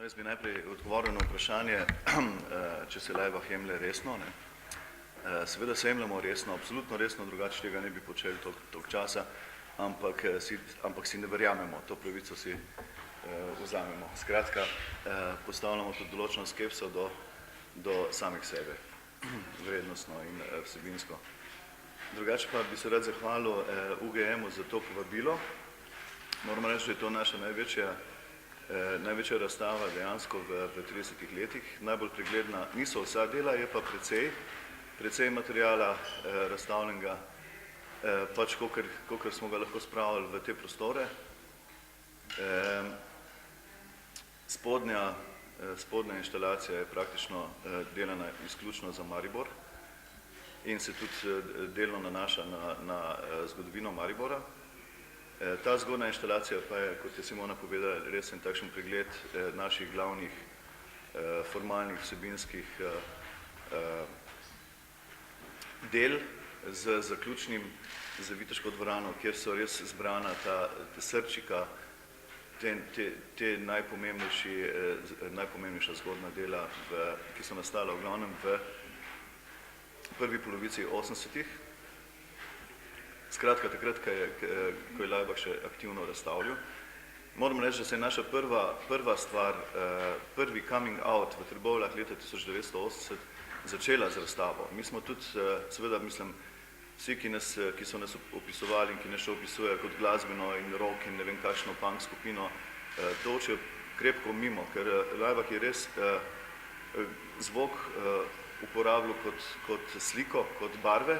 Jaz bi najprej odgovoril na vprašanje, če se Laibach jemlje resno. Seveda se jemljamo resno, absolutno resno, drugače tega ne bi počeli toliko časa, ampak si ne verjamemo, to pravico si vzamemo. Skratka, postavljamo tudi določeno skepso do samih sebe, vrednostno in vsebinsko. Drugače pa bi se rad zahvalil UGM-u za to povabilo. Moram reči, da je to naša največja razstava dejansko v 30 letih. Najbolj pregledna niso vsa dela, je pa precej materijala razstavljenega, pač kolikor smo ga lahko spravili v te prostore. Spodnja inštalacija je praktično delana izključno za Maribor in se tudi delno nanaša na zgodovino Maribora. Ta zgodna inštalacija pa je, kot je Simona povedala, res en takšen pregled naših glavnih formalnih vsebinskih del z zaključnim z Viteško dvorano, kjer so res zbrana ta srčika, te najpomembnejša zgodna dela, ki so nastala v glavnem v prvi polovici 80-ih. Skratka, takrat, ko je Laibach še aktivno razstavljal. Moram reči, da se je naša prva stvar, prvi coming out v Trbovljah leta 1980 začela z razstavo. Mi smo tudi, seveda mislim, vsi, ki so nas opisovali in ki nas še opisujejo kot glasbeno in rock in ne vem kakšno punk skupino, točijo krepko mimo, ker Laibach je res zvok uporabljal kot sliko, kot barve,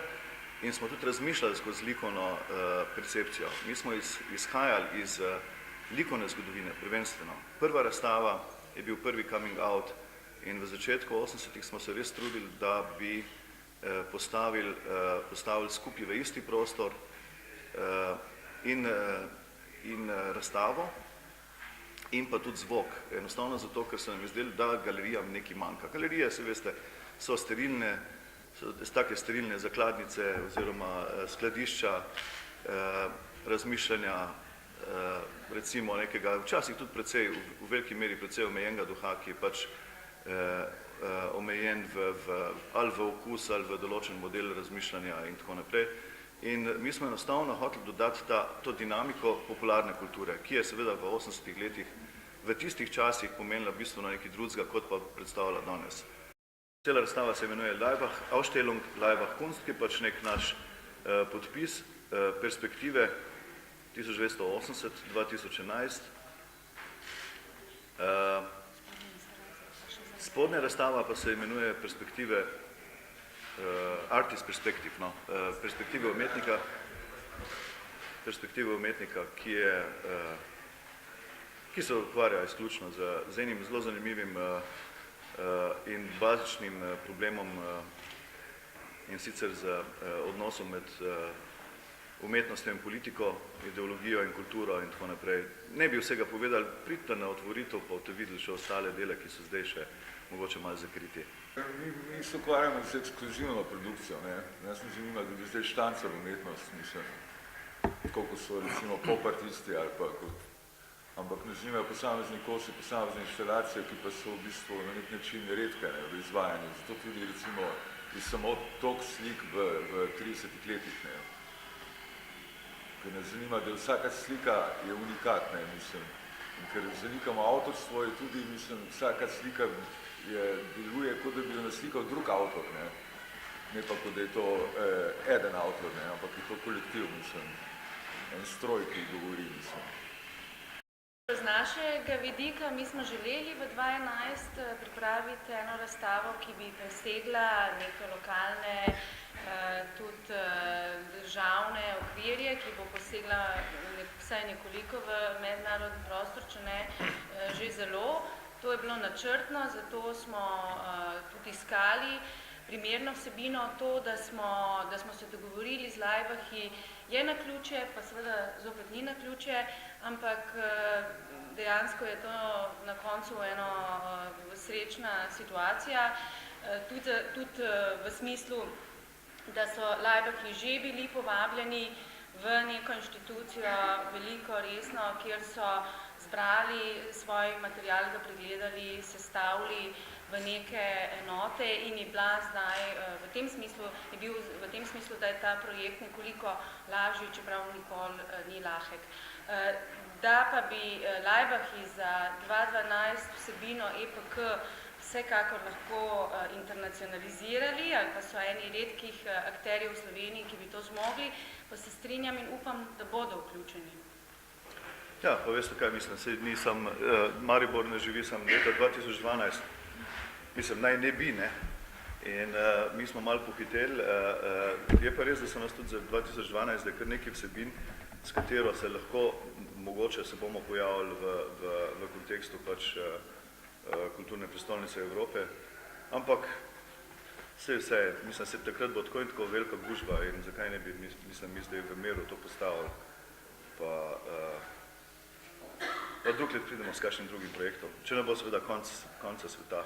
in smo tudi razmišljali skozi likovno percepcijo. Mi smo izhajali iz likovne zgodovine, prvenstveno. Prva razstava je bil prvi coming out in v začetku 80-ih smo se res trudili, da bi postavili skupaj v isti prostor in razstavo in pa tudi zvok. Enostavno zato, ker se nam je zdelo, da galerijam nekaj manjka. Galerije, se veste, so sterilne, take sterilne zakladnice oziroma skladišča razmišljanja, recimo nekega, včasih tudi precej, v veliki meri precej omejenega duha, ki je pač omejen ali v okus ali v določen model razmišljanja in tako naprej. In mi smo enostavno hoteli dodati to dinamiko popularne kulture, ki je seveda v 80-ih letih v tistih časih pomenila bistveno nekaj drugega, kot pa predstavlja danes. Cela razstava se imenuje Ausstellung Laibach Kunst, ki je pač nek naš podpis perspektive 1980-2011. Spodnja razstava pa se imenuje perspektive Artist Perspective, no, perspektive umetnika, ki se ukvarja izključno z enim zelo zanimivim in bazičnim problemom in sicer z odnosom med umetnostjo in politiko, ideologijo in kulturo in tako naprej. Ne bi vsega povedali, pridite na otvoritev, pa boste videli še ostale dele, ki so zdaj še mogoče malo zakriti. Mi se ukvarjamo z ekskluzivno produkcijo. Jaz me zanima, da bi zdaj štancar umetnost, mislim, tako kot so recimo pop-artisti ali pa kot. Ampak ne zanimajo posamezni kosi, posamezne inštalacije, ki pa so v bistvu na nek način redke v izvajanju. Zato tudi recimo je samo toliko slik v 30 letih. Ker nas zanima, da vsaka slika je unikatna, mislim. In ker zanikamo avtorstvo, je tudi, mislim, vsaka slika deluje, kot da bi jo naslikal drug avtor, ne pa kot da je to eden avtor, ampak je to kolektiv, mislim. En stroj, ki govori, mislim. Z našega vidika mi smo želeli v 2011 pripraviti eno razstavo, ki bi presegla neke lokalne, tudi državne okvirje, ki bo posegla vsaj nekoliko v mednarodni prostor, če ne že zelo. To je bilo načrtno, zato smo tudi iskali primerno vsebino. To, da smo se dogovorili z Laibachi, je naključje, pa seveda zopet ni naključje, ampak dejansko je to na koncu ena srečna situacija, tudi v smislu, da so Laibachi že bili povabljeni v neko inštitucijo, veliko resno, kjer so zbrali svoj material, ga pregledali, sestavili v neke enote in je bila zdaj v tem smislu, je bil v tem smislu, da je ta projekt nekoliko lažji, čeprav nikoli ni lahek. Da pa bi Laibachi za 2012 vsebino EPK vsekakor lahko internacionalizirali, ali pa so eni redkih akterjev v Sloveniji, ki bi to zmogli, pa se strinjam in upam, da bodo vključeni. Ja, pa veste kaj mislim, saj nisem, Maribor ne živi sem leta 2012, mislim, naj ne bi, ne, in mi smo malo pohiteli, je pa res, da so nas tudi za 2012, da je kar nekaj vsebin, s katero se lahko, mogoče se bomo pojavili v kontekstu pač kulturne prestolnice Evrope, ampak vse, mislim, se takrat bo tako in tako velika gužba in zakaj ne bi, mislim, mi zdaj v miru to postavili, pa drug let pridemo s kakšnim drugim projektom, če ne bo seveda konca sveta.